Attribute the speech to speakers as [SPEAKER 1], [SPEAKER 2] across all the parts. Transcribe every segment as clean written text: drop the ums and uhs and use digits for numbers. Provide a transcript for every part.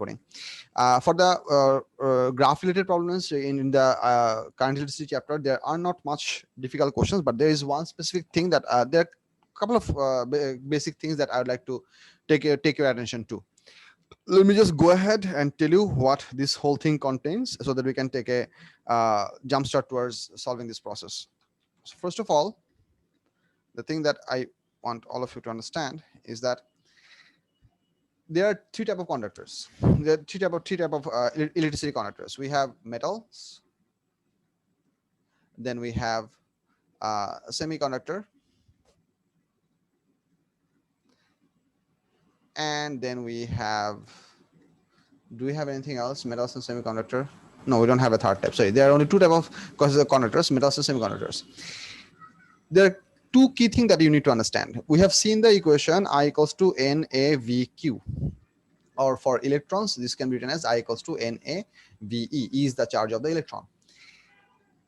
[SPEAKER 1] করি for the graph related problems in the current electricity chapter. There are not much difficult questions, but there is one specific thing that there are a couple of basic things that I would like to take your attention to. Let me just go ahead and tell you what this whole thing contains so that we can take a jump start towards solving this process. So first of all, the thing that I want all of you to understand is that there are three type of conductors. There are three type of electricity conductors. We have metals, then we have semiconductor, and then we have, do we have anything else? Metals and semiconductor? No, we don't have a third type. Sorry, there are only two type of conductors, metals and semiconductors. There are two key things that you need to understand. We have seen the equation I equals to NaVq, or for electrons this can be written as I equals to NaVe. E is the charge of the electron.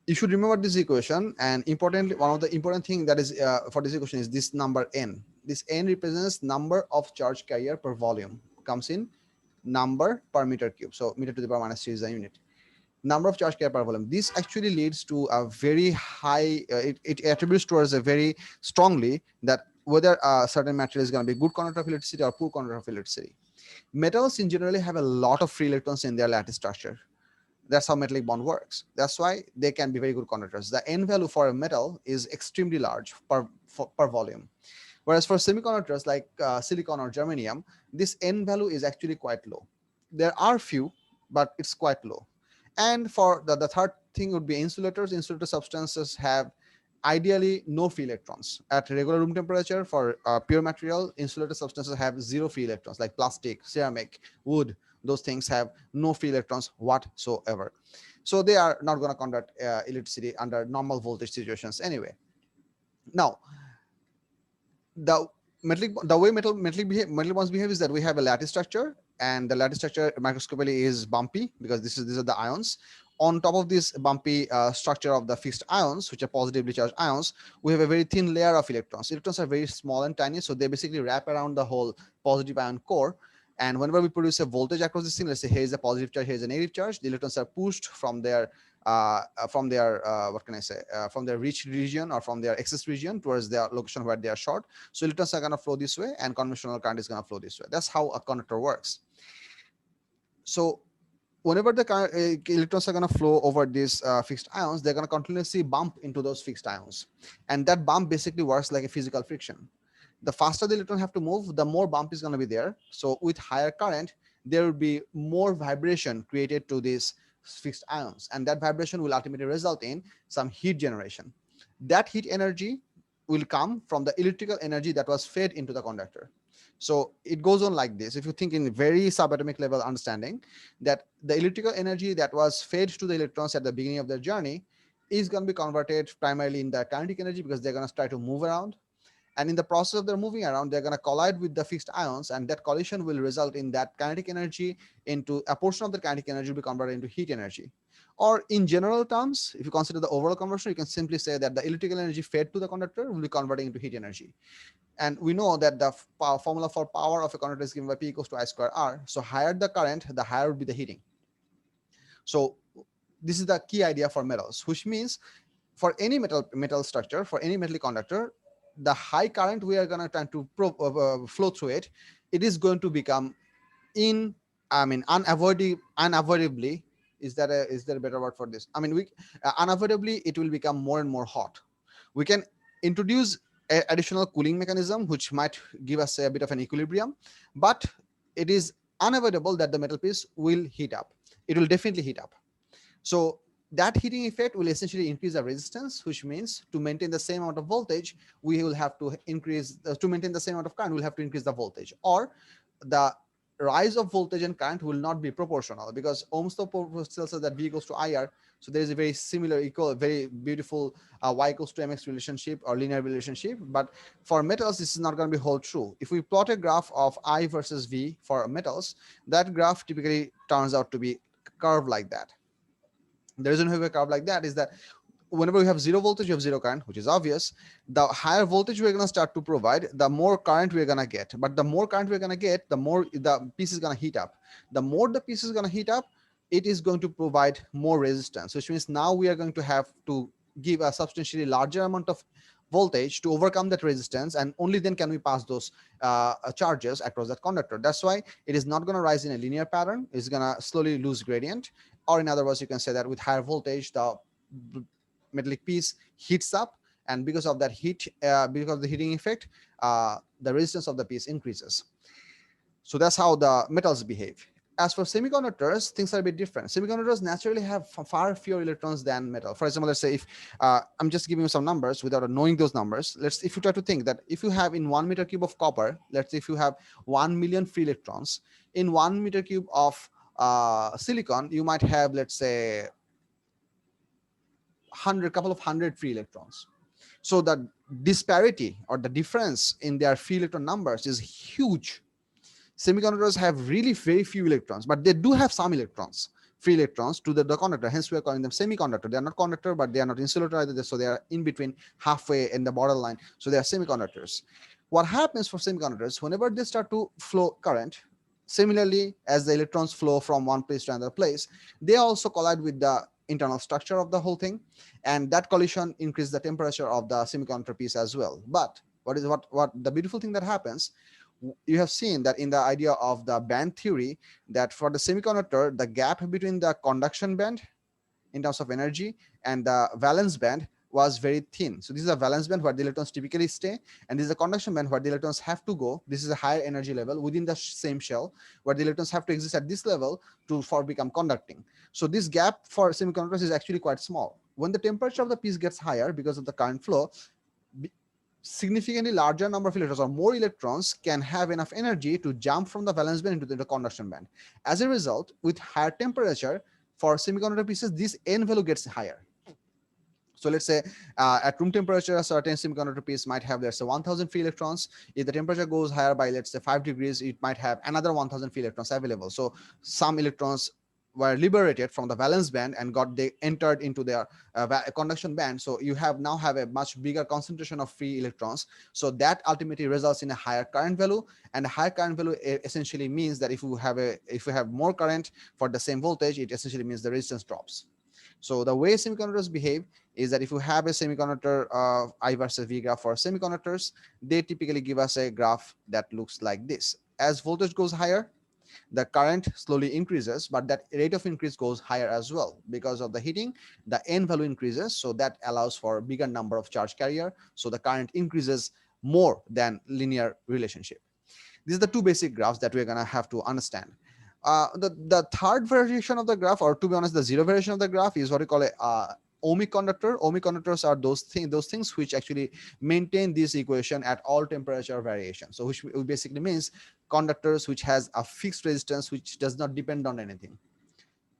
[SPEAKER 1] You should remember this equation, and importantly, one of the important thing that is for this equation is this number n. This n represents number of charge carrier per volume, comes in number per meter cube, so meter to the power minus 3 is the unit. Number of charge carrier per volume. This actually leads to a very high it attributes towards a very strongly that whether a certain material is going to be good conductor of electricity or poor conductor of electricity. Metals in generally have a lot of free electrons in their lattice structure. That's how metallic bond works. That's why they can be very good conductors. The n value for a metal is extremely large per volume. Whereas for semiconductors like silicon or germanium, this n value is actually quite low. There are few, but it's quite low. And for the third thing would be insulators. Insulator substances have ideally no free electrons. At regular room temperature, for pure material, insulator substances have zero free electrons, like plastic, ceramic, wood. Those things have no free electrons whatsoever. So they are not going to conduct electricity under normal voltage situations anyway. Now, the way metal bonds behave is that we have a lattice structure, and the lattice structure microscopically is bumpy because these are the ions. On top of this bumpy structure of the fixed ions, which are positively charged ions, we have a very thin layer of electrons. Electrons are very small and tiny, so they basically wrap around the whole positive ion core. And whenever we produce a voltage across this thing, let's say here is a positive charge, here is a negative charge, the electrons are pushed from their what can I say, from their rich region or from their excess region towards their location where they are short. So electrons are going to flow this way, and conventional current is going to flow this way. That's how a conductor works. So whenever the electrons are going to flow over these fixed ions, they're going to continuously bump into those fixed ions, and that bump basically works like a physical friction. The faster the electron have to move, the more bump is going to be there. So with higher current, there will be more vibration created to these fixed ions, and that vibration will ultimately result in some heat generation. That heat energy will come from the electrical energy that was fed into the conductor. So it goes on like this. If you think in very subatomic level understanding, that the electrical energy that was fed to the electrons at the beginning of their journey is going to be converted primarily in the kinetic energy, because they're going to try to move around. And in the process of their moving around, they're going to collide with the fixed ions, and that collision will result in that kinetic energy into a portion of the kinetic energy will be converted into heat energy. Or in general terms, if you consider the overall conversion, you can simply say that the electrical energy fed to the conductor will be converting into heat energy. And we know that the formula for power of a conductor is given by P equals to I square R. So higher the current, the higher would be the heating. So this is the key idea for metals, which means for any metal structure, for any metallic conductor, the high current we are going to try to flow through it, it is going to become unavoidably, is there a better word for this? I mean, unavoidably it will become more and more hot. We can introduce an additional cooling mechanism which might give us a bit of an equilibrium, but it is unavoidable that the metal piece will heat up. It will definitely heat up. So that heating effect will essentially increase the resistance, which means to maintain the same amount of voltage, we will have to increase, to maintain the same amount of current, we'll have to increase the voltage, or the rise of voltage and current will not be proportional, because Ohm's law tells us that V equals to IR. So there is a very similar, very beautiful Y equals to MX relationship or linear relationship. But for metals, this is not going to be hold true. If we plot a graph of I versus V for metals, that graph typically turns out to be curved like that. The reason we have a curve like that is that whenever we have zero voltage, you have zero current, which is obvious. The higher voltage we're going to start to provide, the more current we're going to get. But the more current we're going to get, the more the piece is going to heat up. The more the piece is going to heat up, it is going to provide more resistance, which means now we are going to have to give a substantially larger amount of voltage to overcome that resistance, and only then can we pass those charges across that conductor. That's why it is not going to rise in a linear pattern. It's going to slowly lose gradient, or in other words, you can say that with higher voltage, the metallic piece heats up, and because of that heat, because of the heating effect, the resistance of the piece increases. So that's how the metals behave. As for semiconductors, things are a bit different. Semiconductors naturally have far fewer electrons than metal. For example, let's say if I'm just giving you some numbers without knowing those numbers. If you try to think that if you have in 1 meter cube of copper, let's say if you have 1 million free electrons, in 1 meter cube of silicon, you might have, let's say, couple of hundred free electrons. So the disparity or the difference in their free electron numbers is huge. Semiconductors have really very few electrons, but they do have some electrons, free electrons to the conductor. Hence, we are calling them semiconductor. They are not conductor, but they are not insulator either. So they are in between, halfway in the borderline. So they are semiconductors. What happens for semiconductors, whenever they start to flow current, similarly as the electrons flow from one place to another place, they also collide with the internal structure of the whole thing, and that collision increases the temperature of the semiconductor piece as well. But what the beautiful thing that happens, you have seen that in the idea of the band theory, that for the semiconductor, the gap between the conduction band in terms of energy and the valence band was very thin. So this is a valence band where the electrons typically stay, and this is a conduction band where the electrons have to go. This is a higher energy level within the same shell, where the electrons have to exist at this level for become conducting. So this gap for semiconductors is actually quite small. When the temperature of the piece gets higher because of the current flow, significantly larger number of electrons or more electrons can have enough energy to jump from the valence band into the conduction band. As a result, with higher temperature for semiconductor pieces, this N value gets higher. So let's say at room temperature, a certain semiconductor piece might have, let's say, 1000 free electrons. If the temperature goes higher by, let's say, 5 degrees, it might have another 1000 free electrons available. So some electrons were liberated from the valence band and they entered into their conduction band. So you now have a much bigger concentration of free electrons. So that ultimately results in a higher current value, and a higher current value essentially means that if you have more current for the same voltage, it essentially means the resistance drops. So the way semiconductors behave is that if you have a semiconductor I versus V graph for semiconductors, they typically give us a graph that looks like this. As voltage goes higher, the current slowly increases, but that rate of increase goes higher as well. Because of the heating, the N value increases, so that allows for a bigger number of charge carrier, so the current increases more than linear relationship. These are the two basic graphs that we're going to have to understand. The third variation of the graph, or to be honest, the zero variation of the graph, is what we call a ohmic conductor. Ohmic conductors are those things which actually maintain this equation at all temperature variation. So which basically means conductors which has a fixed resistance which does not depend on anything.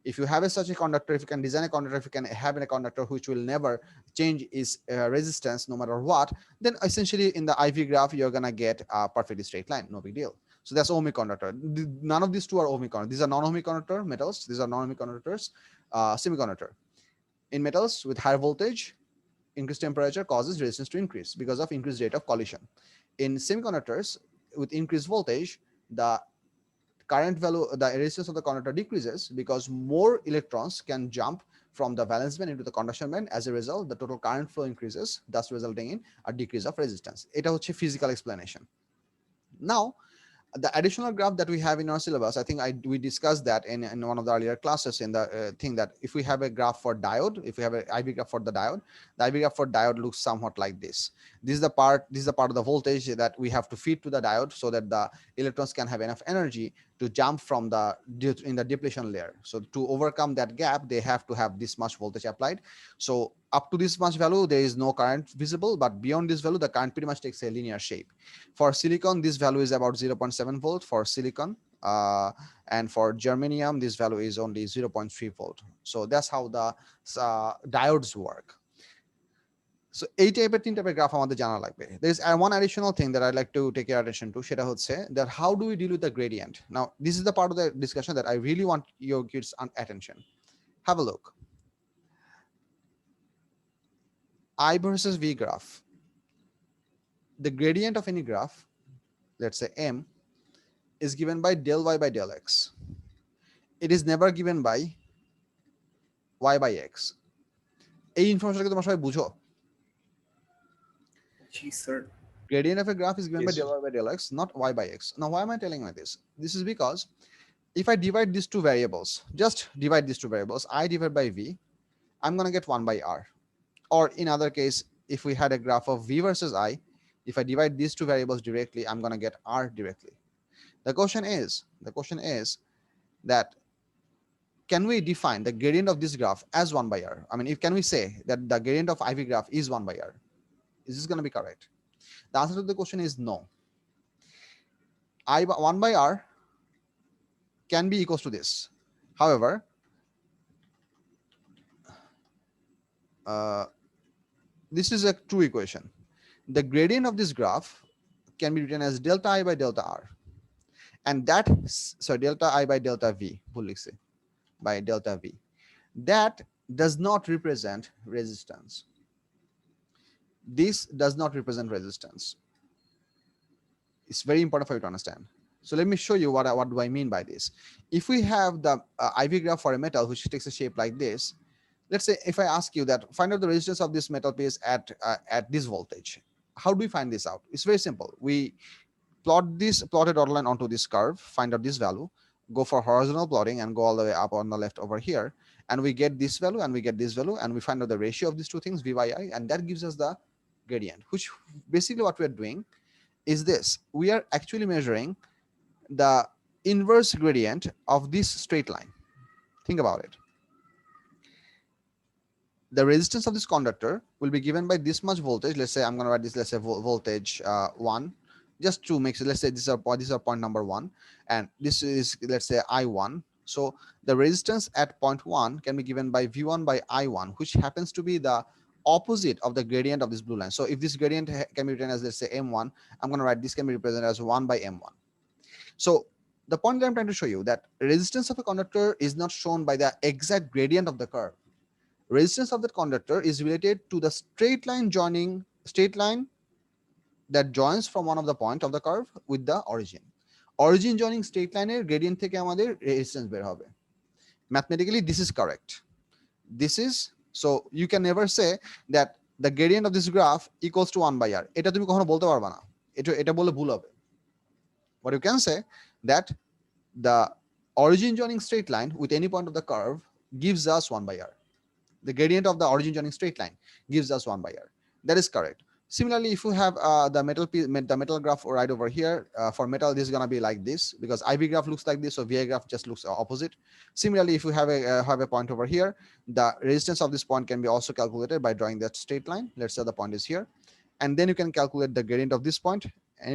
[SPEAKER 1] If you have such a conductor, if you can design a conductor, if you can have a conductor which will never change its resistance no matter what, then essentially in the IV graph, you're going to get a perfectly straight line, no big deal. So that's ohmic conductor. None of these two are ohmic conductor. These are non-ohmic conductor metals. These are non-ohmic conductors, semiconductor. In metals with higher voltage, increased temperature causes resistance to increase because of increased rate of collision. In semiconductors with increased voltage, the current value, the resistance of the conductor decreases because more electrons can jump from the valence band into the conduction band. As a result, the total current flow increases, thus resulting in a decrease of resistance. এটা হচ্ছে physical explanation. Now, the additional graph that we have in our syllabus, I think we discussed that in one of the earlier classes in the thing that if we have a graph for diode, if we have an IV graph for the IV graph for diode looks somewhat like this. This is the part of the voltage that we have to feed to the diode so that the electrons can have enough energy to jump from in the depletion layer. So to overcome that gap, they have to have this much voltage applied. So up to this much value, there is no current visible, but beyond this value, the current pretty much takes a linear shape. For silicon, this value is about 0.7 volt for silicon. And for germanium, this value is only 0.3 volt. So that's how the diodes work. So এই টাইপের তিন টাইপের graph আমাদের জানা লাগবে. There is one additional thing that I'd like to take your attention to, সেটা হচ্ছে that how do we deal with the gradient. Now this is the part of the discussion that I really want your kids' attention. Have a look. I versus V graph, the gradient of any graph, let's say M, is given by del y by del x. It is never given by y by x. এই ইনফরমেশনটা কি তোমরা সবাই বুঝো?
[SPEAKER 2] জি sir.
[SPEAKER 1] Gradient of a graph is given by
[SPEAKER 2] Yes.
[SPEAKER 1] del y by del x, not y by x. Now, why am I telling you this? This is because if I divide these two variables, just divide these two variables, I divided by v, I'm going to get 1 by r. Or in other case, if we had a graph of v versus I, if I divide these two variables directly, I'm going to get r directly. The question is that can we define the gradient of this graph as 1 by r? I mean, if can we say that the gradient of IV graph is 1 by r? Is this going to be correct? The answer to the question is no. 1 by r can be equals to this. However, this is a true equation. The gradient of this graph can be written as delta I by delta r, and that, so delta I by delta v, by delta v, that does not represent resistance. This does not represent resistance. It's very important for you to understand. So let me show you what do I mean by this. If we have the IV graph for a metal which takes a shape like this, let's say if I ask you that find out the resistance of this metal piece at this voltage, how do we find this out? It's very simple. We plot a dotted line onto this curve, find out this value, go for horizontal plotting and go all the way up on the left over here, and we get this value and we get this value, and we find out the ratio of these two things, v by I, and that gives us the gradient. Which basically what we are doing is this: we are actually measuring the inverse gradient of this straight line. Think about it. The resistance of this conductor will be given by this much voltage. Let's say I'm going to write this, let's say voltage 1, just to make sure. Let's say this is point number 1, and this is, let's say, I1. So the resistance at point 1 can be given by V1 by I1, which happens to be the opposite of the gradient of this blue line. So if this gradient can be written as, let's say, M1, I'm going to write this can be represented as 1 by M1. So the point that I'm trying to show you, that resistance of a conductor is not shown by the exact gradient of the curve. Resistance of that conductor is related to the straight line that joins from one of the point of the curve with the origin. Origin joining straight line gradient থেকে আমাদের resistance বের হবে. Mathematically, this is correct. This is, so you can never say that the gradient of this graph equals to 1 by r. এটা তুমি কখনো বলতে পারবা না, এটা বলে ভুল হবে. What you can say that the origin joining straight line with any point of the curve gives us 1 by r. The gradient of the origin joining straight line gives us 1 by r. That is correct. Similarly, if you have the metal graph right over here, for metal, this is going to be like this, because IV graph looks like this, so VI graph just looks opposite. Similarly, if you have a point over here, the resistance of this point can be also calculated by drawing that straight line. Let's say the point is here, and then you can calculate the gradient of this point,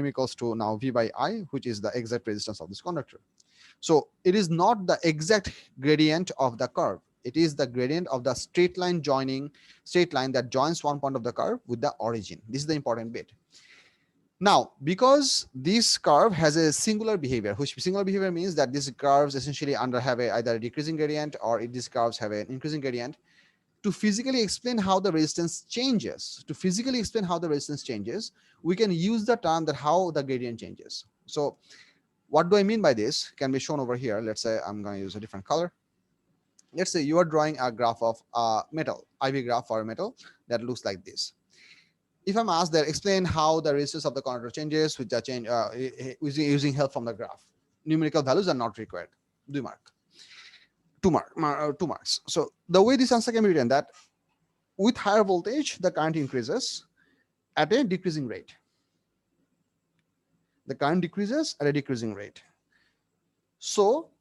[SPEAKER 1] M equals to now V by I, which is the exact resistance of this conductor. So it is not the exact gradient of the curve. It is the gradient of the straight line that joins one point of the curve with the origin. This is the important bit. Now, because this curve has a singular behavior, which singular behavior means that these curves essentially have either a decreasing gradient, or these curves have an increasing gradient. To physically explain how the resistance changes, we can use the term that how the gradient changes. So what do I mean by this can be shown over here. Let's say I'm going to use a different color. Let's say you are drawing a graph of metal, IV graph for a metal that looks like this. If I'm asked that explain how the resistance of the conductor changes with the change using help from the graph, numerical values are not required. 2 marks. So the way this answer can be written, that with higher voltage, the current increases at a decreasing rate. The current decreases at a decreasing rate. So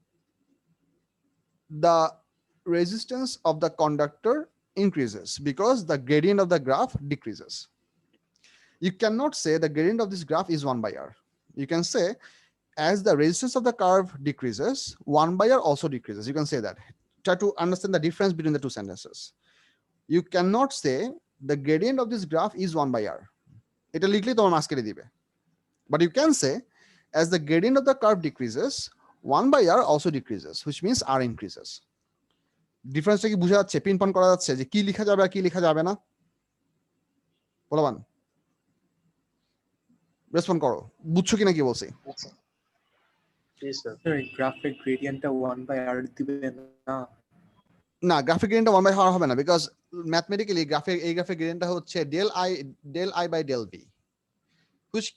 [SPEAKER 1] the resistance of the conductor increases because the gradient of the graph decreases. You cannot say the gradient of this graph is 1 by r. You can say as the resistance of the curve decreases, 1 by r also decreases. You can say that. Try to understand the difference between the two sentences. You cannot say the gradient of this graph is 1 by r. এটা লিখলে তোমার marks কেটে দিবে. But you can say as the gradient of the curve decreases, 1 by r also decreases, which means r increases. ডিফারেন্সটা কি বোঝা যাচ্ছে? Pin point করা যাচ্ছে যে কি লেখা যাবে আর কি লেখা যাবে না? বলবান রেসপন্ড করো, বুঝছো কিনা কি বলছি?
[SPEAKER 2] স্যার গ্রাফের গ্রেডিয়েন্টটা 1/r দিবেন না?
[SPEAKER 1] না, গ্রাফিক গ্রেডিয়েন্টটা 1/r হবে না, বিকজ ম্যাথমেটিক্যালি এই গ্রাফিক গ্রেডিয়েন্টটা হচ্ছে del I by del v, which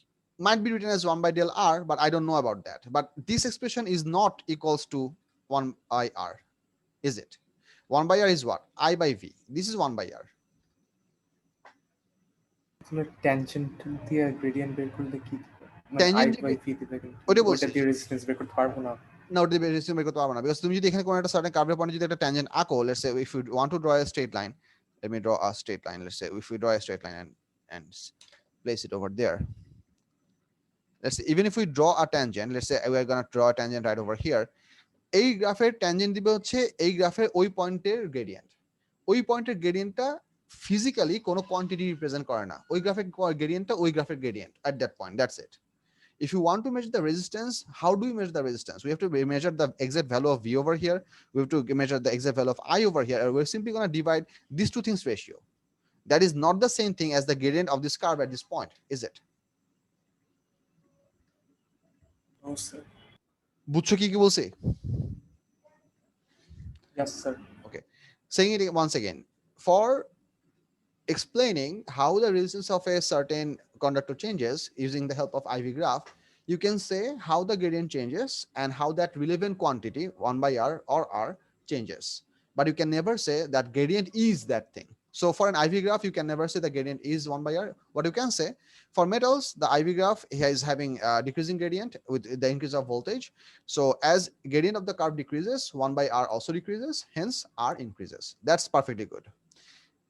[SPEAKER 1] might be written as 1 by del r, but I don't know about that. But this expression is not equals to 1 by r, is it? 1 by r is what? I by v. This is 1 by r.
[SPEAKER 2] Tangent দিয়ে gradient বের করলে কি মানে i
[SPEAKER 1] Tangent
[SPEAKER 2] by v দিবে,
[SPEAKER 1] ওটা
[SPEAKER 2] কিন্তু
[SPEAKER 1] বলছি,
[SPEAKER 2] ওটা দিয়ে রেজিস্ট্যান্স বের করতে পারবো না।
[SPEAKER 1] না ওটা দিয়ে রেজিস্ট্যান্স বের করতে পারবো না, বিকজ তুমি যদি এখানে কোনো একটা সার্টেন কার্ভের পয়েন্টে যদি একটা ট্যানজেন্ট আঁকো, let's say if you want to draw a straight line, let me draw a straight line. Let's say if we draw a straight line and place it over there. Let's say even if we draw a tangent, let's say we are going to draw a tangent right over here. এই গ্রাফের tangent দিবে হচ্ছে এই গ্রাফের ওই পয়েন্টের gradient. ওই পয়েন্টের গ্রেডিয়েন্টটা ফিজিক্যালি কোনো কোয়ান্টিটি রিপ্রেজেন্ট করে না, ওই গ্রাফের গ্রেডিয়েন্টটা ওই গ্রাফের gradient at that point, that's it. If you want to measure the resistance, how do we measure the resistance? We have to measure the exact value of v over here, we have to measure the exact value of I over here, and we're simply going to divide these two things ratio. That is not the same thing as the gradient of this curve at this point, is it?
[SPEAKER 2] No sir.
[SPEAKER 1] বুঝছো কি বলছি?
[SPEAKER 2] Yes sir.
[SPEAKER 1] Okay, saying it once again, for explaining how the resistance of a certain conductor changes using the help of IV graph, you can say how the gradient changes and how that relevant quantity 1 by r or r changes, but you can never say that gradient is that thing. So for an IV graph, you can never say the gradient is 1 by r. What you can say, for metals, the IV graph is having a decreasing gradient with the increase of voltage. So as gradient of the curve decreases, 1 by r also decreases, hence r increases. That's perfectly good.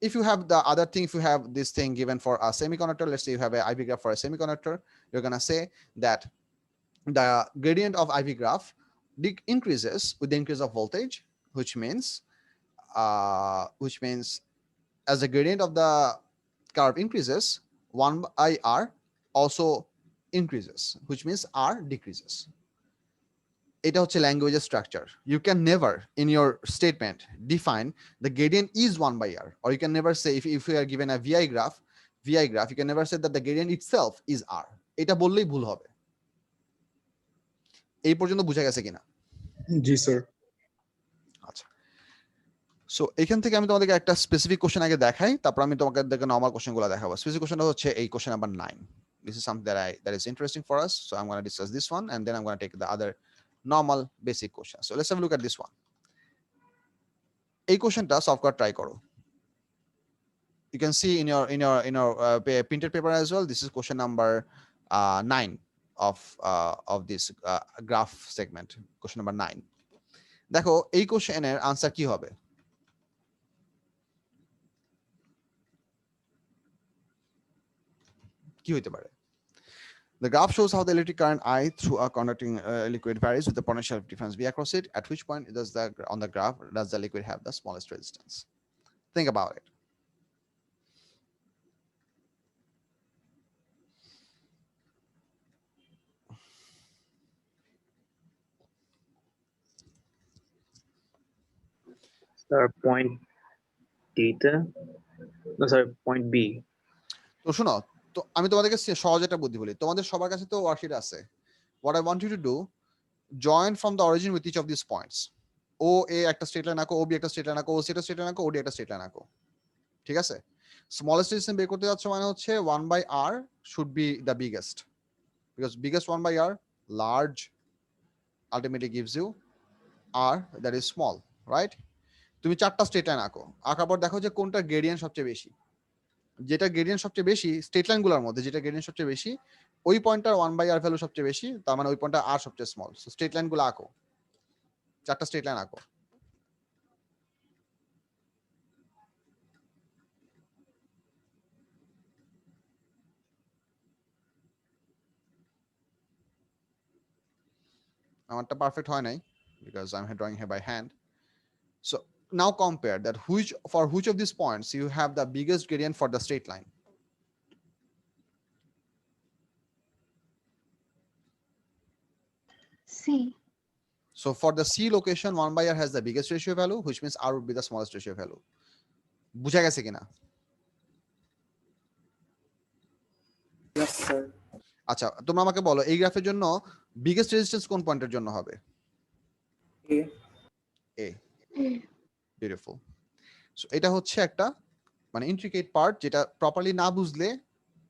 [SPEAKER 1] If you have the other thing, if you have this thing given for a semiconductor, let's say you have an IV graph for a semiconductor, you're going to say that the gradient of IV graph increases with the increase of voltage, which means as the gradient of the curve increases, 1 by r also increases, which means r decreases. এটা হচ্ছে ল্যাঙ্গুয়েজের structure. You can never in your statement define the gradient is 1 by r, or you can never say if you are given a vi graph, you can never say that the gradient itself is r. এটা বললেই ভুল হবে। এই পর্যন্ত বোঝা গেছে কিনা?
[SPEAKER 3] জি sir.
[SPEAKER 1] আচ্ছা, সো এখান থেকে আমি তোমাদেরকে একটা স্পেসিফিক কোশ্চেন আগে দেখাই, তারপর আমি তোমাকে নরমাল কোশ্চেনগুলো দেখাবো। স্পেসিফিক কোশ্চেনটা হচ্ছে এই question number 9. This is something that is interesting for us, so I'm going to discuss this one and then I'm going to take the other normal basic question. So let's have a look at this one. এই কোশ্চেনটা solve করা try করো। You can see in your printed paper as well. This is question number 9 of this graph segment. Question number 9. দেখো এই কোশ্চেনের answer কি হবে? কি হইতে পারে? The graph shows how the electric current I through a conducting liquid varies with the potential difference V across it. At which point on the graph does the liquid have the smallest resistance? Think about it.
[SPEAKER 4] Sir, point theta. No, sorry, point B.
[SPEAKER 1] তো শোনো, তো আমি তোমাদেরকে সহজ একটা বুদ্ধি বলি। তোমাদের সবার কাছে তো ওয়ার্কশিট আছে। What I want you to do, join from the origin with each of these points. O A একটা স্ট্রেট লাইন আঁকো, OB একটা স্ট্রেট লাইন আঁকো, OC একটা স্ট্রেট লাইন আঁকো, OD একটা স্ট্রেট লাইন আঁকো। ঠিক আছে? স্মলেস্ট রেজিস্ট্যান্স বের করতে যাচ্ছ মানে হচ্ছে 1 by r should be the biggest, because biggest 1 by r large ultimately gives you r that is small, right? তুমি চারটা স্ট্রেট লাইন আঁকো, আঁকার পর দেখো যে কোনটা গ্রেডিয়েন্ট সবচেয়ে বেশি। যেটা গ্রেডিয়েন্ট সবচেয়ে বেশি স্ট্রেট লাইনগুলোর মধ্যে যেটা গ্রেডিয়েন্ট সবচেয়ে বেশি, ওই পয়েন্টটার 1 by r ভ্যালু সবচেয়ে বেশি, তার মানে ওই পয়েন্টটা r সবচেয়ে স্মল। সো স্ট্রেট লাইনগুলো আঁকো, চারটা স্ট্রেট লাইন আঁকো। আমারটা পারফেক্ট হয় নাই because I'm drawing here by hand. So now compare that for which of these points you have the biggest gradient for the straight line.
[SPEAKER 5] C.
[SPEAKER 1] So for the C location, 1 by r has the biggest ratio value, which means r would be the smallest ratio value. বুঝা গেছে কিনা?
[SPEAKER 2] Yes, sir.
[SPEAKER 1] আচ্ছা, তোমরা আমাকে বলো এই গ্রাফের জন্য বিগেস্ট রেজিস্ট্যান্স কোন পয়েন্টের জন্য হবে?
[SPEAKER 2] A.
[SPEAKER 1] এ। বিউটিফুল। সো এটা হচ্ছে একটা মানে ইন্ট্রিকেট পার্ট, যেটা প্রপারলি না বুঝলে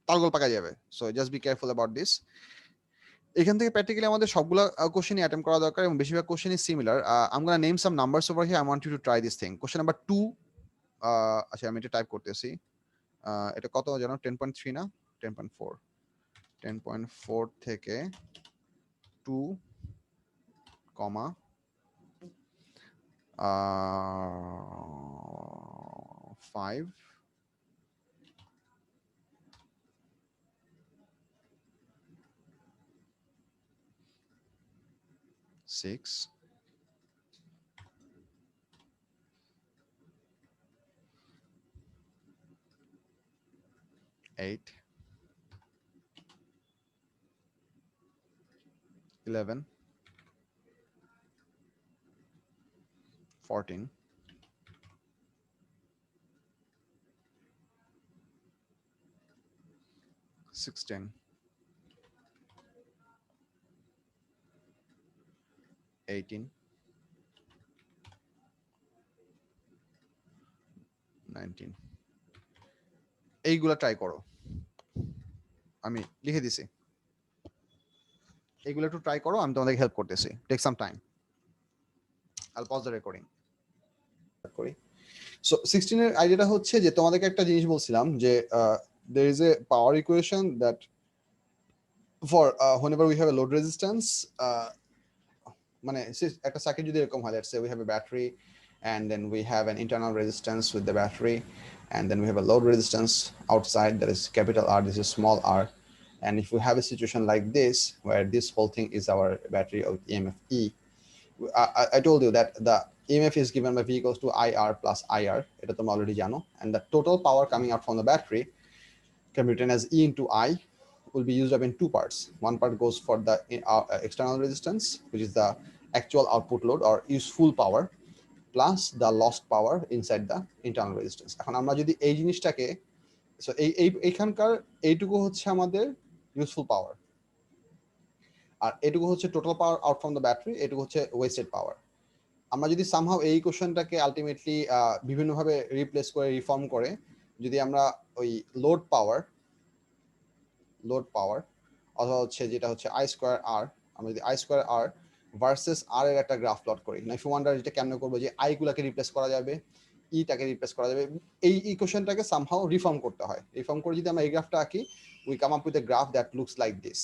[SPEAKER 1] তালগোল পাকা যাবে। So just be careful about this. এখান থেকে প্র্যাকটিক্যালি আমাদের সবগুলা কোশ্চেনই অ্যাটেম্প করা দরকার এবং বেশিরভাগ কোশ্চেনই similar. I am gonna name some numbers over here, I want you to try this thing. Question number 2, আচ্ছা আমি এটা টাইপ করতেছি। এটা কত জানো? 10.3 না 10.4? 10.4 থেকে 2, 5, 6, 8, 11, 14, 16, 18, 19। এইগুলা ট্রাই করো, আমি লিখে দিছি। এইগুলো একটু ট্রাই করো, আমি তোমাদেরকে হেল্প করতেছি। টেক সাম টাইম, আইল পজ দ্য রেকর্ডিং করি। সো 16 এর আইডিয়াটা হচ্ছে যে তোমাদেরকে একটা জিনিস বলছিলাম যে there is a power equation that for whenever we have a load resistance, মানে একটা সার্কিট যদি এরকম হয়, let's say we have a battery and then we have an internal resistance with the battery and then we have a load resistance outside, that is capital R, this is small r, and if we have a situation like this where this whole thing is our battery of EMF E, I told you that the EMF is given by V equals to IR plus IR, এটা তোমরা already জানো, and the total power coming out from the battery can be written as E into I, will be used up in two parts. One part goes for the external resistance, which is the actual output load or useful power, plus the lost power inside the internal resistance. এখন আমরা যদি এই জিনিসটাকে, so এইখানকার এইটুকু হচ্ছে আমাদের useful পাওয়ার, আর এটুকু হচ্ছে total power out from the battery, এটুকু হচ্ছে ওয়েস্টেড পাওয়ার। আমরা যদি সামহাও এই ইকুয়েশনটাকে আলটিমেটলি বিভিন্নভাবে রিপ্লেস করে রিফর্ম করে যদি আমরা ওই লোড পাওয়ার অথবা হচ্ছে যেটা হচ্ছে আই স্কোয়ার আর, আমরা যদি আই স্কোয়ার আর ভার্সেস আর এর একটা গ্রাফ প্লট করি, ইফ ইউ ওয়ান্ডার এটা কেমনে করবো, যে আই গুলাকে রিপ্লেস করা যাবে, ইটাকে রিপ্লেস করা যাবে, এই ইকুয়েশনটাকে সামহাও রিফর্ম করতে হয়। রিফর্ম করে যদি আমরা এই গ্রাফটা আঁকি, we come up with a graph that looks like this.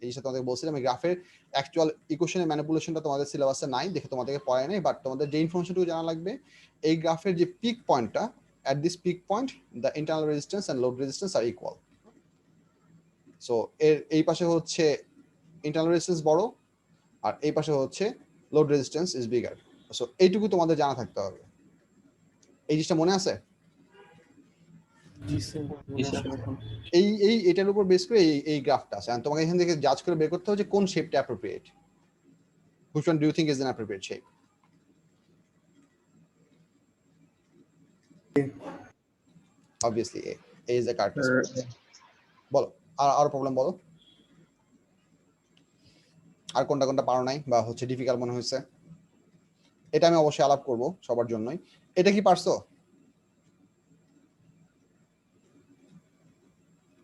[SPEAKER 1] এই জিনিসটা তোমাদের বলছিলাম, এই গ্রাফের অ্যাকচুয়াল ইকুয়েশনের ম্যানিপুলেশনটা তোমাদের সিলেবাসে নাই, দেখে তোমাদেরকে পড়ায় নাই, বাট তোমাদের যে ইনফরমেশনটুকু জানা লাগবে, এই গ্রাফের যে পিক পয়েন্টটা, at this peak point the internal resistance and load resistance are equal. So এর এই পাশে হচ্ছে ইন্টারনাল রেজিস্ট্যান্স বড় আর এই পাশে হচ্ছে load resistance is bigger. So এইটুকু তোমাদের জানা থাকতে হবে। এই জিনিসটা মনে আছে?
[SPEAKER 2] জি স্যার।
[SPEAKER 1] এই এটার উপর বেস করে এই গ্রাফটা আছে, তোমাকে এখান থেকে জাজ করে বের করতে হবে যে কোন শেপটা appropriate, which one do you think is an appropriate shape? Obviously A is the correct answer. বলো আর প্রবলেম বলো, আর কোনটা পারো নাই বা হচ্ছে ডিফিকাল্ট মনে হয়েছে? এটা আমি অবশ্যই আলাপ করব সবার জন্যই। এটা কি পারছো?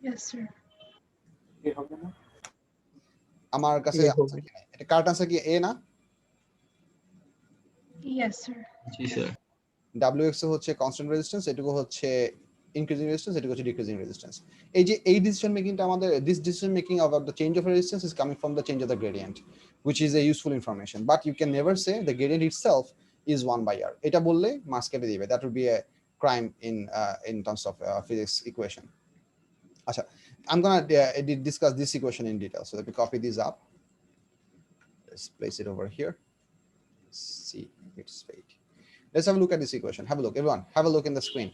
[SPEAKER 3] Yes, sir.
[SPEAKER 1] আমার কাছে এটা কারেক্ট আনসার কি এ না?
[SPEAKER 3] Yes, sir.
[SPEAKER 5] জি স্যার।
[SPEAKER 1] WX হচ্ছে কনস্ট্যান্ট রেজিস্ট্যান্স, এটুকু হচ্ছে ইনক্রিজিং রেজিস্ট্যান্স, এটুকু হচ্ছে ডিক্রিজিং রেজিস্ট্যান্স। এই যে এই ডিসিশন মেকিংটা আমাদের, this decision making about the change of resistance is coming from the change of the gradient, which is a useful information, but you can never say the gradient itself is 1/r. এটা বললে marks কেটে দিবে, that would be a crime in terms of physics equation. আচ্ছা, I'm gonna discuss this equation in detail, so let me copy this up. Let's place it over here. See its fate. Let's have a look at this equation. Have a look, everyone. Have a look in the screen.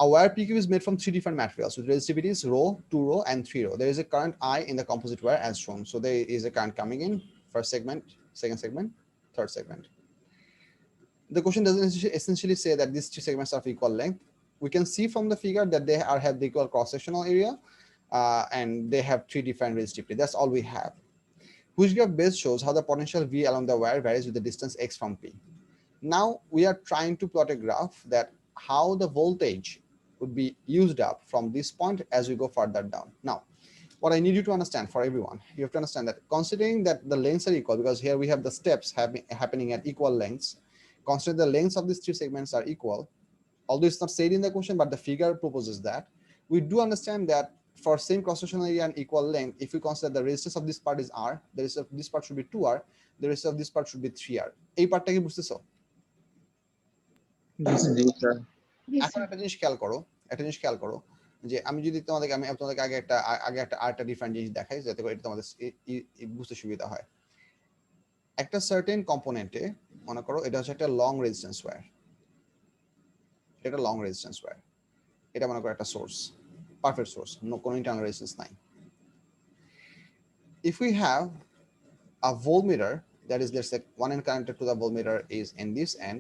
[SPEAKER 1] A wire PQ is made from 3 different materials with resistivities rho, 2 rho, and 3 rho. There is a current I in the composite wire as shown. So there is a current coming in first segment, second segment, third segment. The question doesn't essentially say that these 3 segments are of equal length. We can see from the figure that they have the equal cross-sectional area. and they have 3 different resistivity. That's all we have. Which graph best shows how the potential V along the wire varies with the distance x from P. Now we are trying to plot a graph that how the voltage would be used up from this point as we go further down. Now, what I need you to understand for everyone, you have to understand that considering that the lengths are equal, because here we have the steps happening at equal lengths, consider the lengths of these 3 segments are equal, although it's not said in the question, but the figure proposes that. We do understand that for same cross-sectional area and equal length, if we consider the resistance of this part is R, the resistance of this part should be 2R, the resistance of this part should be 3R. এই পার্টটা কি বুঝতেছো?
[SPEAKER 4] জি sir.
[SPEAKER 1] এখন একটা জিনিস খেয়াল করো যে আমি যদি তোমাদেরকে আগে একটা আরেকটা ডিফারেন্ট জিনিস দেখাই যাতে করে এটা তোমাদের বুঝতে সুবিধা হয়। একটা সার্টেন কম্পোনেন্টে মনে করো এটা হচ্ছে একটা লং রেজিস্ট্যান্স ওয়্যার, এটা লং রেজিস্ট্যান্স ওয়্যার, এটা মনে করো একটা সোর্স, পারফেক্ট সোর্স, কোনো ইন্টারনাল রেজিস্ট্যান্স নাই। If we have a voltmeter, that is, let's say one end connected to the voltmeter is in this end,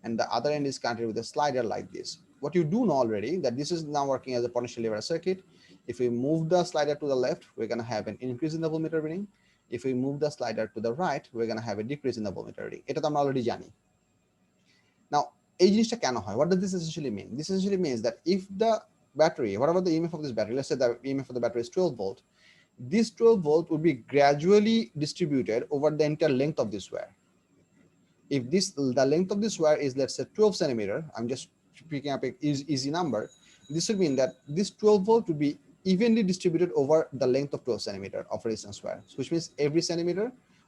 [SPEAKER 1] and the other end is connected with a slider like this. What you do know already that this is now working as a potential lever circuit. If we move the slider to the left, we're going to have an increase in the voltmeter reading. If we move the slider to the right, we're going to have a decrease in the voltmeter reading. এটা তো আমরা already জানি। Now, এই জিনিসটা কেন হয়? What does this essentially mean? This essentially means that if the battery, whatever the EMF of this battery, let's say the EMF of the battery is 12 volt, this 12 volt would be gradually distributed over the entire length of this wire. If the length of this wire is, let's say 12 centimeter, I'm just picking up an easy number, this would mean that this 12 volt would be evenly distributed over the length of 12 centimeter of resistance wire, which means every centimeter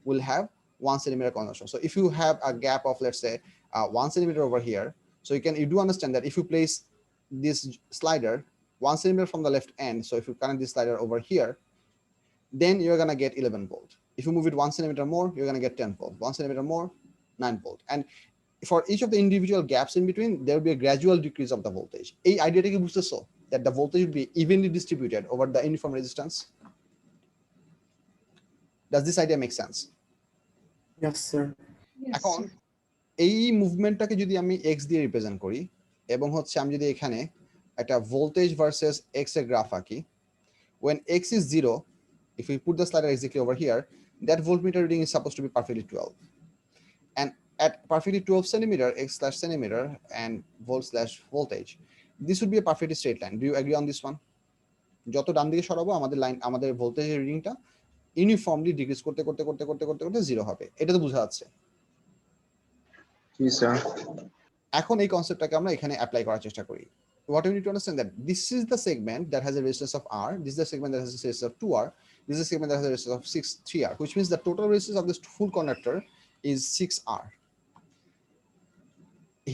[SPEAKER 1] will have 1 centimeter conduction. So if you have a gap of, let's say 1 centimeter over here, so you do understand that if you place this slider 1 centimeter from the left end, so if you connect this slider over here, then you're going to get 11 volt. If you move it 1 centimeter more, you're going to get 10 volt, 1 centimeter more, 9 volt. And for each of the individual gaps in between, there will be a gradual decrease of the voltage. এই আইডিয়াটা কি বুঝতেছো that the voltage will be evenly distributed over the uniform resistance? Does this idea make sense?
[SPEAKER 2] Yes, sir.
[SPEAKER 1] এখন এই মুভমেন্টটাকে যদি আমি x দিয়ে represent করি এবং হচ্ছে আমি যদি এখানে একটা ভোল্টেজ ভার্সেস x এর গ্রাফ আঁকি, when x is 0, if we put the slider exactly over here, that voltmeter reading is supposed to be perfectly 12. And at perfectly 12 centimeter, x slash centimeter and volt slash voltage, this would be a perfectly straight line. Do you agree on this one? যত ডান দিকে সরাবো আমাদের ভোল্টেজের রিডিংটা uniformly decrease করতে করতে করতে করতে করতে করতে 0 হবে। এটা তো বোঝা যাচ্ছে।
[SPEAKER 4] জি স্যার।
[SPEAKER 1] এখন এই কনসেপ্টটাকে আমরা এখানে অ্যাপ্লাই করার চেষ্টা করি। What you need to understand that this is the segment that has a resistance of R, this is the segment that has a resistance of 2R, this is a segment that has a resistance of 3R, which means the total resistance of this full conductor is 6R.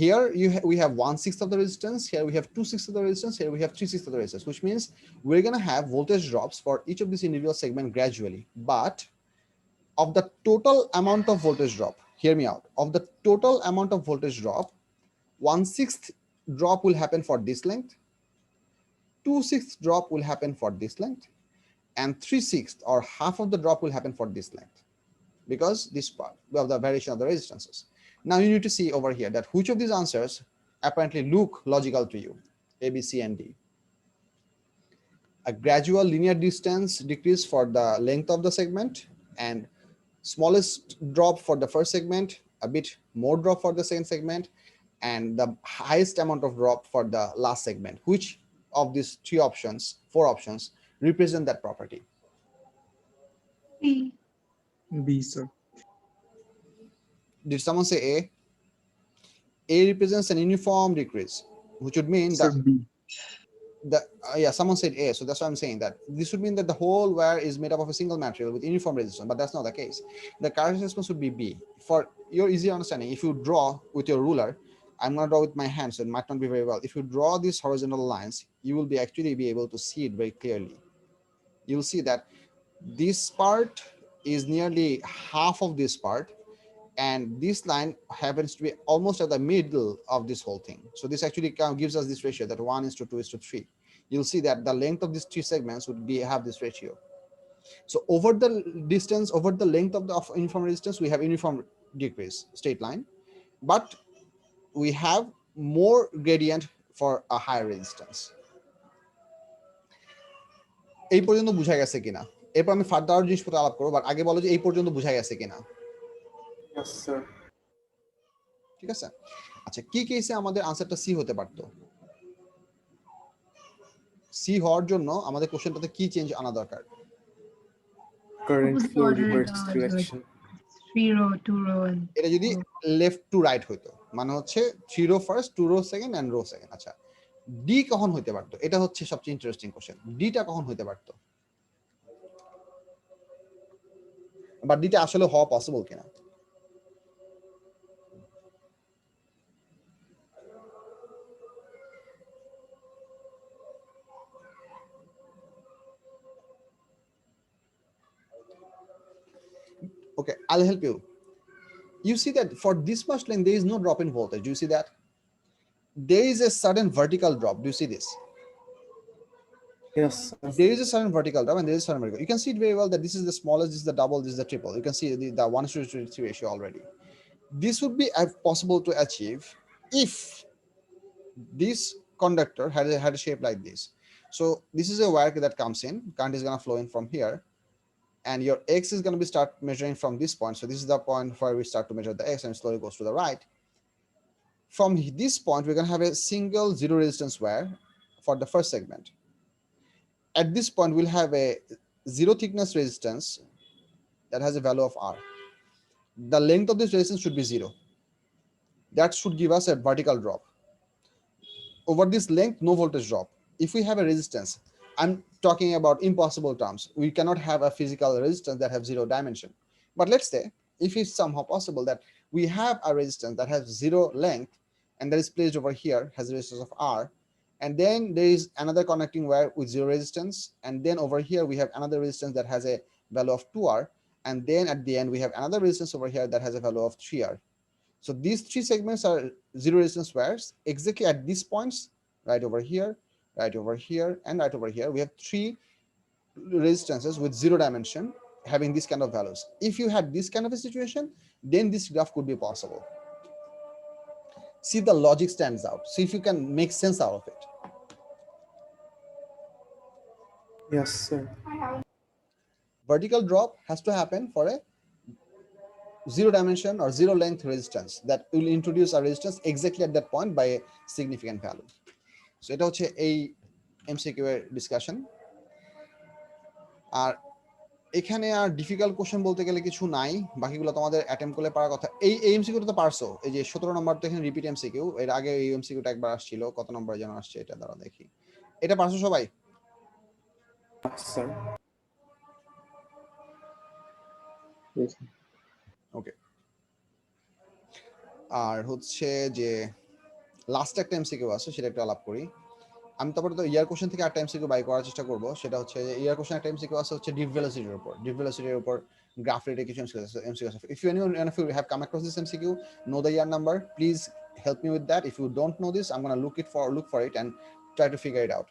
[SPEAKER 1] Here we have 1/6 of the resistance, here we have 2/6 of the resistance, here we have 3/6 of the resistance, which means we're going to have voltage drops for each of these individual segment gradually. But of the total amount of voltage drop, hear me out, of the total amount of voltage drop, 1/6 drop will happen for this length, 2/6 drop will happen for this length, and 3/6 or half of the drop will happen for this length, because this part of the variation of the resistances. Now you need to see over here that which of these answers apparently look logical to you, A, B, C, and D. A gradual linear distance decrease for the length of the segment, and smallest drop for the first segment, a bit more drop for the second segment, and the highest amount of drop for the last segment. Which of these four options represent that property?
[SPEAKER 3] B, sir.
[SPEAKER 1] Did someone say A? A represents an uniform decrease, which would mean
[SPEAKER 3] Sir,
[SPEAKER 1] that
[SPEAKER 3] B.
[SPEAKER 1] yeah, someone said A, so that's why I'm saying that this would mean that the whole wire is made up of a single material with uniform resistance, but that's not the case. The correct response would be B. For your easy understanding, if you draw with your ruler, I'm going to draw with my hand, so it might not be very well. If you draw these horizontal lines, you will actually be able to see it very clearly. You'll see that this part is nearly half of this part, and this line happens to be almost at the middle of this whole thing. So this actually gives us this ratio that 1:2:3. You'll see that the length of these 3 segments would have this ratio. So over the distance, over the length of the uniform resistance, we have uniform decrease, straight line, but we have more gradient for a higher resistance. এই পর্যন্ত বুঝা গেছে কিনা? এরপর আমি further জিনিসপত্র আলাপ করবো, বাট আগে বলো যে এই পর্যন্ত বুঝা গেছে কিনা।
[SPEAKER 2] Yes, sir.
[SPEAKER 1] ঠিক আছে, আচ্ছা কি কেসে আমাদের আনসারটা সি হতে পারতো? সি হওয়ার জন্য আমাদের কোশ্চেনটাতে কি চেঞ্জ আনা দরকার?
[SPEAKER 2] Current
[SPEAKER 5] Opposite
[SPEAKER 2] flow
[SPEAKER 5] order,
[SPEAKER 2] reverts
[SPEAKER 5] the
[SPEAKER 2] direction.
[SPEAKER 5] 3 row, 2 row, and
[SPEAKER 1] এটা যদি লেফট টু রাইট হইতো, মানে হচ্ছে 3 row first, 2 row second and row second. আচ্ছা ডি কখন হইতে পারতো? এটা হচ্ছে সবচেয়ে ইন্টারেস্টিং কোশ্চেন। ডিটা কখন হইতে পারতো, বা ডিটা আসলে হওয়া পসিবল কিনা? Okay, I'll help you. You see that for this much length, there is no drop in voltage. Do you see that? There is a sudden vertical drop. Do you see this?
[SPEAKER 2] Yes, sir.
[SPEAKER 1] There is a sudden vertical drop and there is a sudden vertical. You can see it very well that this is the smallest, this is the double, this is the triple. You can see the 1:3 ratio already. This would be possible to achieve if this conductor had a shape like this. So this is a wire that comes in, current is going to flow in from here, and your x is going to be start measuring from this point. So this is the point where we start to measure the x, and it slowly goes to the right. From this point, we're going to have a single zero resistance wire for the first segment. At this point, we'll have a zero thickness resistance that has a value of R. The length of this resistance should be 0. That should give us a vertical drop. Over this length, no voltage drop. If we have a resistance, I'm talking about impossible terms. We cannot have a physical resistance that have 0 dimension. But let's say, if it's somehow possible that we have a resistance that has 0 length and that is placed over here, has a resistance of R, and then there is another connecting wire with 0 resistance, and then over here we have another resistance that has a value of 2R, and then at the end we have another resistance over here that has a value of 3R. So these 3 segments are 0 resistance wires. Exactly at these points, right over here, right over here, and right over here, we have 3 resistances with 0 dimension having this kind of values. If you had this kind of a situation, then this graph could be possible. See, the logic stands out. See if you can make sense out of it.
[SPEAKER 2] Yes, sir.
[SPEAKER 1] Vertical drop has to happen for a 0 dimension or 0 length resistance that will introduce a resistance exactly at that point by a significant value. So এটা হচ্ছে এই MCQ এর discussion. আর এখানে আর difficult question বলতে গেলে কিছু নাই, বাকিগুলো তোমাদের অ্যাটেম্প করলে পারার কথা। এই এমসিকিউটা তো পারছো, এই যে 17 নম্বর তো এখানে রিপিট এমসিকিউ, এর আগে এই এমসিকিউটা একবার আসছিল, কত নম্বরে যেন আসছে এটা দ্বারা দেখি। এটা পারছো সবাই?
[SPEAKER 2] Yes, sir.
[SPEAKER 4] Yes.
[SPEAKER 1] ওকে, আর হচ্ছে যে লাস্ট একটা এমসিকিউ আছে, সেটা একটু আলাপ করি। আমি তারপরে তো ইয়ার কোশ্চেন থেকে একটা এমসিকিউ বাই করার চেষ্টা করব। সেটা হচ্ছে ইয়ার কোশ্চেন একটা এমসিকিউ আছে হচ্ছে ডিপ ভেলোসিটির উপর। ডিপ ভেলোসিটির উপর গ্রাফ রেটে কিছু এমসিকিউ আছে। If you anyone of you have come across this MCQ, know the year number, please help me with that. If you don't know this, I'm going to look for it and try to figure it out.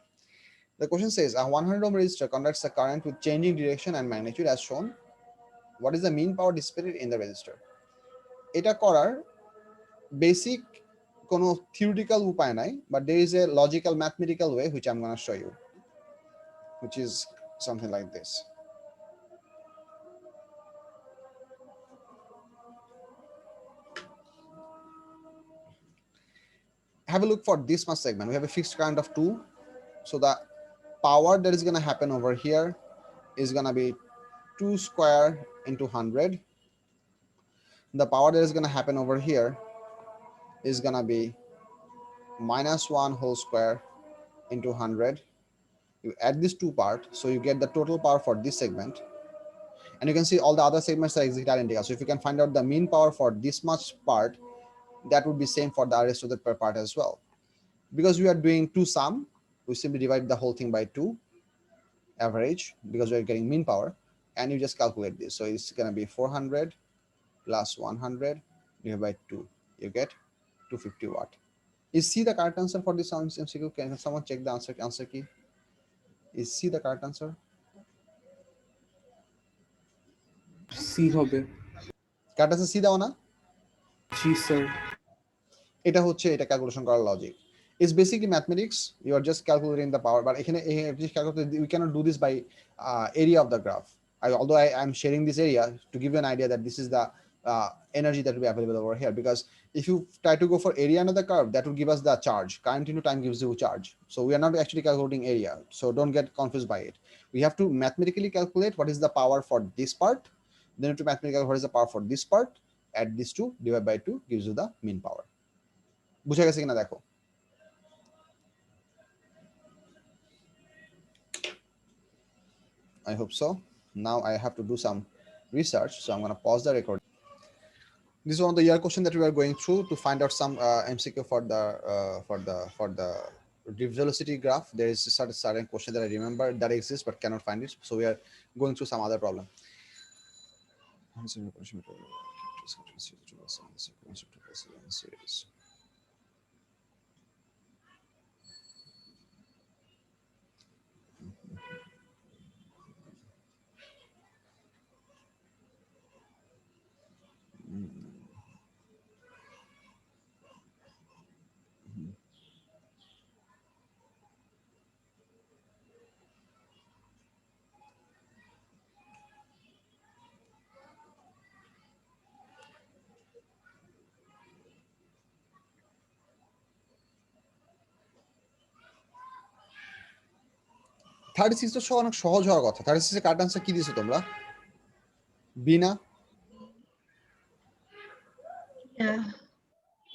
[SPEAKER 1] The question says a 100 ohm resistor conducts a current with changing direction and magnitude as shown. What is the mean power dissipated in the resistor? এটা করার basic কোনো theoretical উপায় নাই, but there is a logical mathematical way which I'm going to show you, which is something like this. Have a look for this much segment. We have a fixed current of 2, so the power that is going to happen over here is going to be 2 square into 100. The power that is going to happen over here is going to be -1 whole square into 100. You add these 2 parts, so you get the total power for this segment, and you can see all the other segments are exactly identical. So if you can find out the mean power for this much part, that would be same for the rest of the per part as well. Because we are doing 2 sum, we simply divide the whole thing by 2 average, because we are getting mean power, and you just calculate this. So it's going to be 400 plus 100 divided by 2. You get 250 watt. Is C the correct answer for this MCQ? Can someone check the answer key? Is C the correct answer?
[SPEAKER 2] C হবে।
[SPEAKER 1] Correct answer C দাও না?
[SPEAKER 2] জি sir.
[SPEAKER 1] এটা হচ্ছে এটা calculation করার logic. It's basically mathematics. You are just calculating the power, but we cannot do this by area of the graph. Although I am sharing this area to give you an idea that this is the energy that will be available over here, because if you try to go for area under the curve, that will give us the charge. Current into time gives you charge. So we are not actually calculating area. So don't get confused by it. We have to mathematically calculate what is the power for this part. Then to mathematically calculate what is the power for this part. Add these two, divide by 2 gives you the mean power. বুঝা গেছে কিনা দেখো? I hope so. Now I have to do some research, so I'm going to pause the record. This is one of the year question that we are going through to find out some MCQ for the velocity graph. There is a certain question that I remember that exists but cannot find it, so we are going through some other problem. Thirty six তো অনেক সহজ হওয়ার কথা। 36 এর correct answer কি দিয়েছো তোমরা? B না?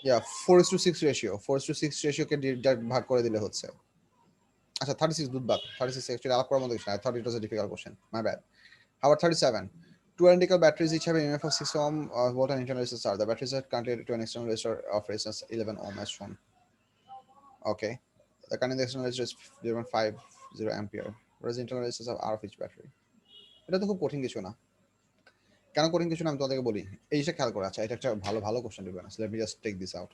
[SPEAKER 5] Yeah.
[SPEAKER 1] 4:6 রেশিও, 4:6 রেশিওকে ভাগ করে দিলে হচ্ছে। আচ্ছা 36 দুধ বাদ, 36 অ্যাকচুয়ালি আলাপ করার মতো কিছু না। I thought it was a difficult question. My bad. How about 37? Two identical batteries each have an EMF of 6 ohm volt and internal resistance R. The batteries are connected to an external resistor of resistance 11 ohm as shown. Okay. The current in the external resistor is 0.50 ampere. What is the internal resistance of R of each battery? এটা তো খুব কঠিন কিছু না। কেন কঠিন কিছু না আমি তোমাদেরকে বলি। এই জিনিসটা খেয়াল করো। আচ্ছা এটা একটা ভালো কোশ্চেন দিবেন। Let me just take this out.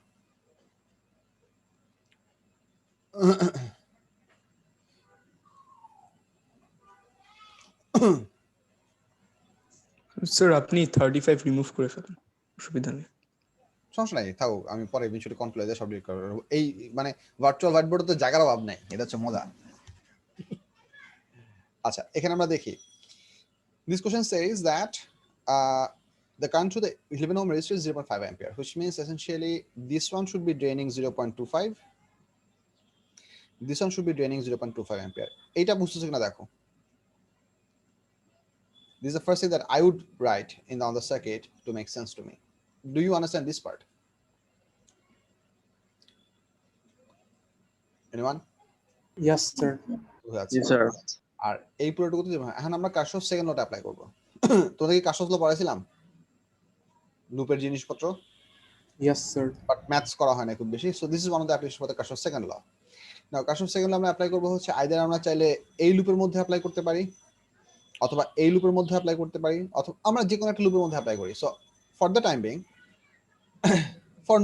[SPEAKER 3] Sir আপনি 35 রিমুভ করে ফেলেন, অসুবিধা নেই।
[SPEAKER 1] সমস্যা নাই, থাকো আমি পরে ইভেন্টুয়ালি কন্ট্রোল দিয়ে সব ডিলিট করব। এই মানে ভার্চুয়াল হোয়াইট বোর্ডে তো জায়গার অভাব নাই, এটা হচ্ছে মজা। আচ্ছা এখানে আমরা দেখি this question says that the current to the 11 ohm resistor is 0.5 ampere, which means essentially this one should be draining 0.25, this one should be draining 0.25 ampere. এইটা বুঝতেছো কিনা দেখো। This is the first thing that I would write on the circuit to make sense to me. Do you understand this part? Anyone?
[SPEAKER 2] Yes, sir.
[SPEAKER 4] Yes, sir.
[SPEAKER 1] আর এই পুরোটুকু এখন আমরা কার্শফ second লটা apply করব। তোদের কি কার্শফ ল পড়াইছিলাম লুপের জিনিসপত্র?
[SPEAKER 2] Yes, sir.
[SPEAKER 1] বাট ম্যাথস করা হয় না খুব বেশি। So this is one of the application for the Kirchhoff second law. Now Kirchhoff second law আমরা অ্যাপ্লাই করব হচ্ছে আইদার আমরা চাইলে এই লুপের মধ্যে অ্যাপ্লাই করতে পারি, অথবা এই লুপের মধ্যে অ্যাপ্লাই করতে পারি, অথবা আমরা যে কোনো একটা লুপের মধ্যে অ্যাপ্লাই করি। So for the time being, for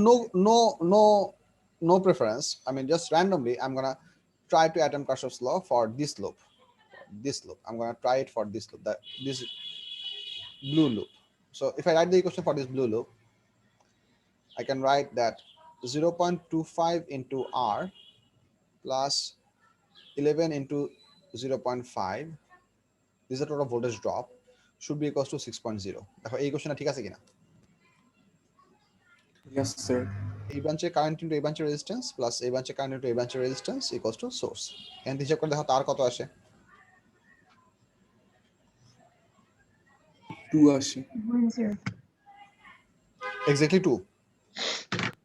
[SPEAKER 1] no preference, I mean just randomly I'm gonna try to attempt Kirchhoff's law for this loop. I'm gonna try it for this loop, this blue loop. So if I write the equation for this blue loop, I can write that 0.25 into R plus 11 into 0.5, this is the total voltage drop, should be equals to 6.0. দেখো এই কোশ্চেনটা ঠিক আছে কিনা?
[SPEAKER 2] Yes, sir.
[SPEAKER 1] A branch current into a branch resistance plus a branch current into a branch resistance equals to source. And হিসাব করে দেখো তার কত আসে?
[SPEAKER 2] 2 আসে।
[SPEAKER 5] 1-0.
[SPEAKER 1] Exactly 2.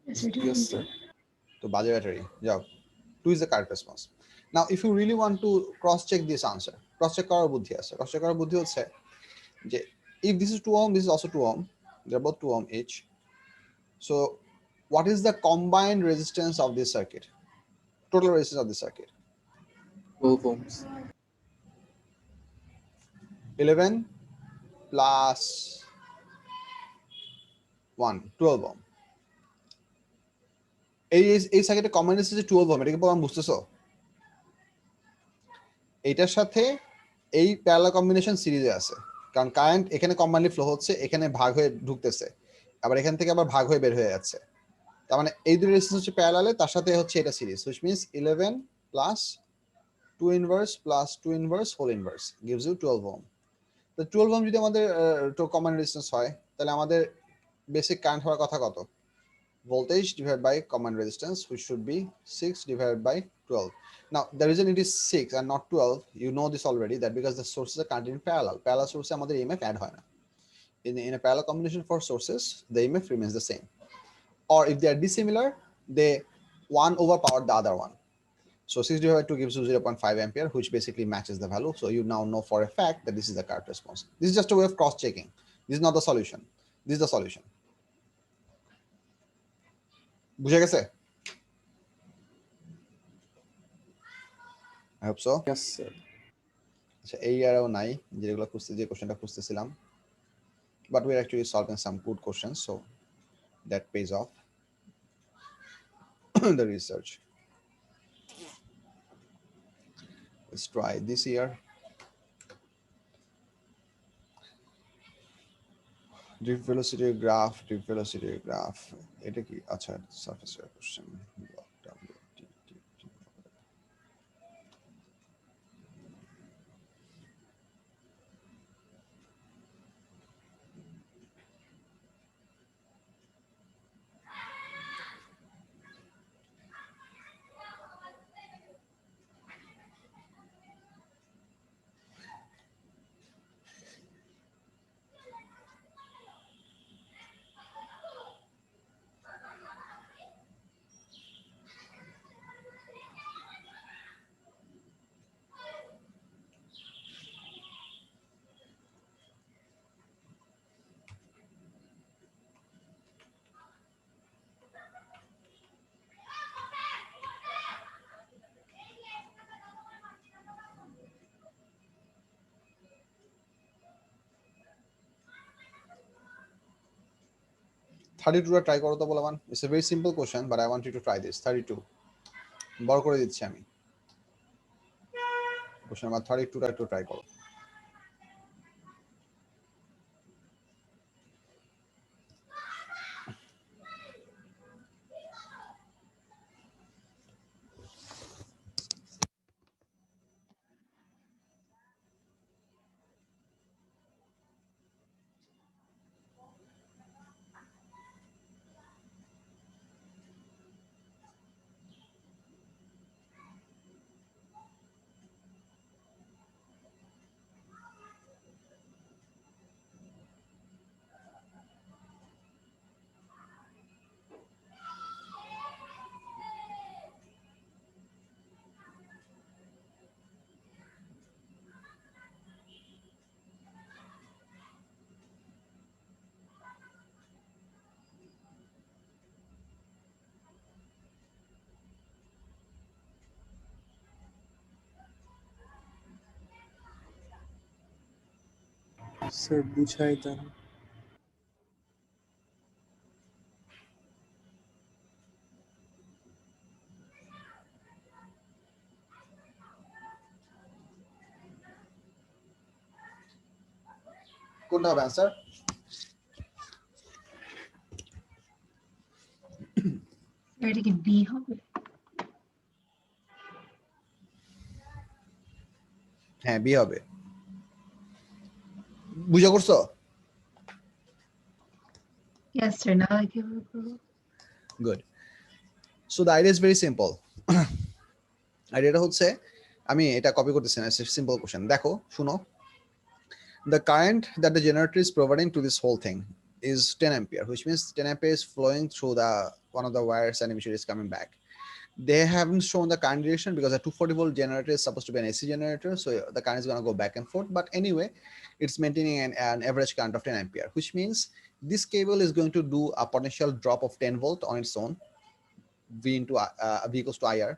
[SPEAKER 5] Yes, it
[SPEAKER 2] Yes,
[SPEAKER 5] is.
[SPEAKER 2] sir.
[SPEAKER 1] So বাজে ব্যাটারি যাও, 2 is the correct response. Now if you really want to cross check this answer, cross check করার বুদ্ধি আছে। cross check করার বুদ্ধি হচ্ছে যে if this is 2 ohm, this is also 2 ohm, they're both 2 ohm each. So what is the combined resistance of this circuit? Total resistance of this circuit?
[SPEAKER 2] 12 ohms.
[SPEAKER 1] 11 plus 1, 12 ohm. এই সার্কিটের combined resistance 12 ohm, এটা কি প্রমাণ বুঝতেছো? এইটার সাথে এই parallel combination সিরিজে আছে, কারণ কারেন্ট এখানে কম্বাইনলি ফ্লো হচ্ছে, এখানে ভাগ হয়ে ঢুকতেছে, আবার এখান থেকে আবার ভাগ হয়ে বের হয়ে যাচ্ছে। তার মানে এই দুটো রেজিস্ট্যান্স হচ্ছে প্যারালালে, তার সাথে হচ্ছে এটা series, which means 11 plus 2 inverse plus 2 inverse whole inverse gives you 12 ohm. তো 12 ohm যদি আমাদের কমন রেজিস্ট্যান্স হয়, তাহলে আমাদের বেসিক কারেন্ট হওয়ার কথা কত? Voltage divided by common resistance, which should be 6 divided by 12. Now the reason it is 6 and not 12, you know this already, that because the sources are currently in parallel source আমাদের EMF add হয় না. In a parallel combination for sources, the EMF remains the same, or if they are dissimilar, they one overpower the other one. So 6 divided by 2 gives you 0.5 ampere, which basically matches the value. So you now know for a fact that this is the current response. This is just a way of cross checking. This is not the solution. This is the solution. বুঝে গেছে? I hope so.
[SPEAKER 2] Yes, sir.
[SPEAKER 1] আচ্ছা, এই আরও নাই যেগুলো খুঁজতে, যে কোশ্চেনটা খুঁজতেছিলাম, but we're actually solving some good questions, so that pays off the research. Let's try this here. Drift velocity graph. এটা কি? আচ্ছা, surface area question. টা ট্রাই করো তো বলবান। It's a very simple question, but I want you to try this. 32 বড় করে দিচ্ছি আমি কোশ্চেন নাম্বার 32টা একটু ট্রাই করো।
[SPEAKER 2] Sir, বুঝাই দেন।
[SPEAKER 1] কোনটা হবে অ্যান্সার?
[SPEAKER 5] এটা কি বি হবে?
[SPEAKER 1] হ্যাঁ, বি হবে। বুঝা করছো?
[SPEAKER 5] Yes sir, now I can recall.
[SPEAKER 1] Good. So the idea is very simple. আইডিয়াটা হচ্ছে, আমি এটা কপি করতেছি না, সিম্পল কোশ্চেন। দেখো, শুনো, the current that the generator is providing to this whole thing is 10 ampere, which means 10 ampere is flowing through the one of the wires and eventually is coming back. They haven't shown the current direction because a 240 volt generator is supposed to be an AC generator, so the current is going to go back and forth. But anyway, it's maintaining an average current of 10 ampere, which means this cable is going to do a potential drop of 10 volt on its own. V into V equals to IR.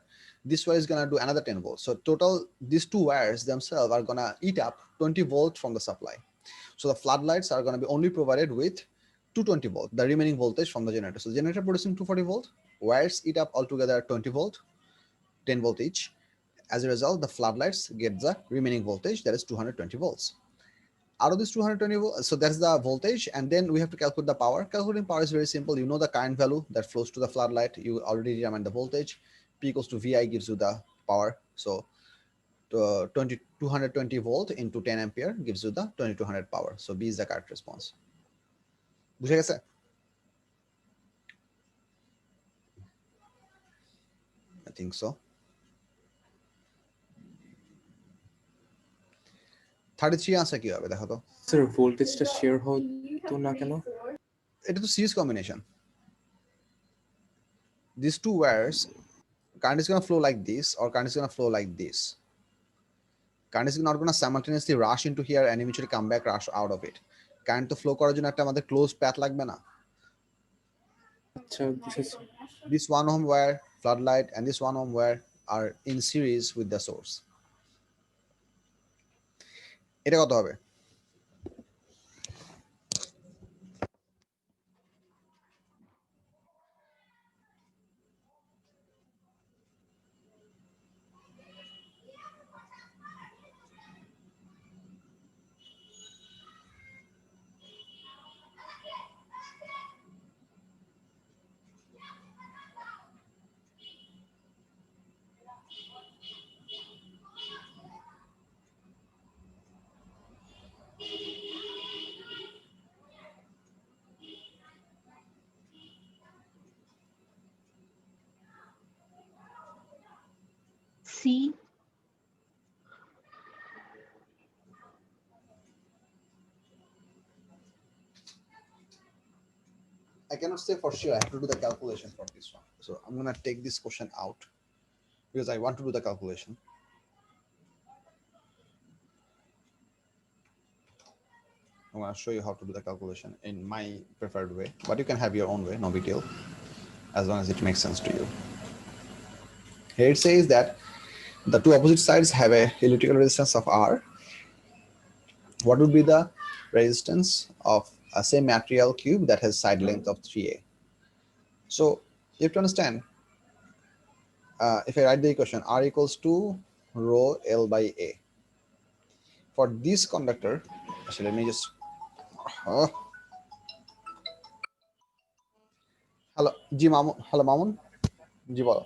[SPEAKER 1] This wire is going to do another 10 volts. So total, these two wires themselves are going to eat up 20 volt from the supply. So the floodlights are going to be only provided with 220 volt, the remaining voltage from the generator. So the generator producing 240 volt, wires eat up altogether 20 volt, 10 volt each. As a result, the floodlights get the remaining voltage, that is 220 volts. out of this 220 so that's the voltage, and then we have to calculate the power. Calculating power is very simple. You know the current value that flows to the floodlight. You already determined the voltage. P equals to VI gives you the power. So 220 volt into 10 ampere gives you the 2200 power. So B is the correct response. বুঝে গেছে? I think so. 33 answer কি হবে দেখো তো?
[SPEAKER 2] Sir ভোল্টেজটা share হতো না কেন?
[SPEAKER 1] এটা তো series combination. These two wires, current is going to flow like this, or current is going to flow like this. Current is not going to simultaneously rush into here and eventually come back, rush out of it. Current to flow করার জন্য একটা আমাদের closed path লাগবে না?
[SPEAKER 2] আচ্ছা বুঝেছি।
[SPEAKER 1] This 1 ohm wire floodlight and this 1 ohm wire are in series with the source. এটা কত হবে?
[SPEAKER 5] C.
[SPEAKER 1] I cannot say for sure. I have to do the calculation for this one. So I'm going to take this question out because I want to do the calculation. I'm going to show you how to do the calculation in my preferred way, but you can have your own way, no big deal, as long as it makes sense to you. Here it says that the two opposite sides have a electrical resistance of R. What would be the resistance of a same material cube that has side length of 3a? So you have to understand, if I write the equation, R equals to rho L by A. For this conductor, actually let me just, hello, Ji Mamun, hello Mamun, Ji bolo.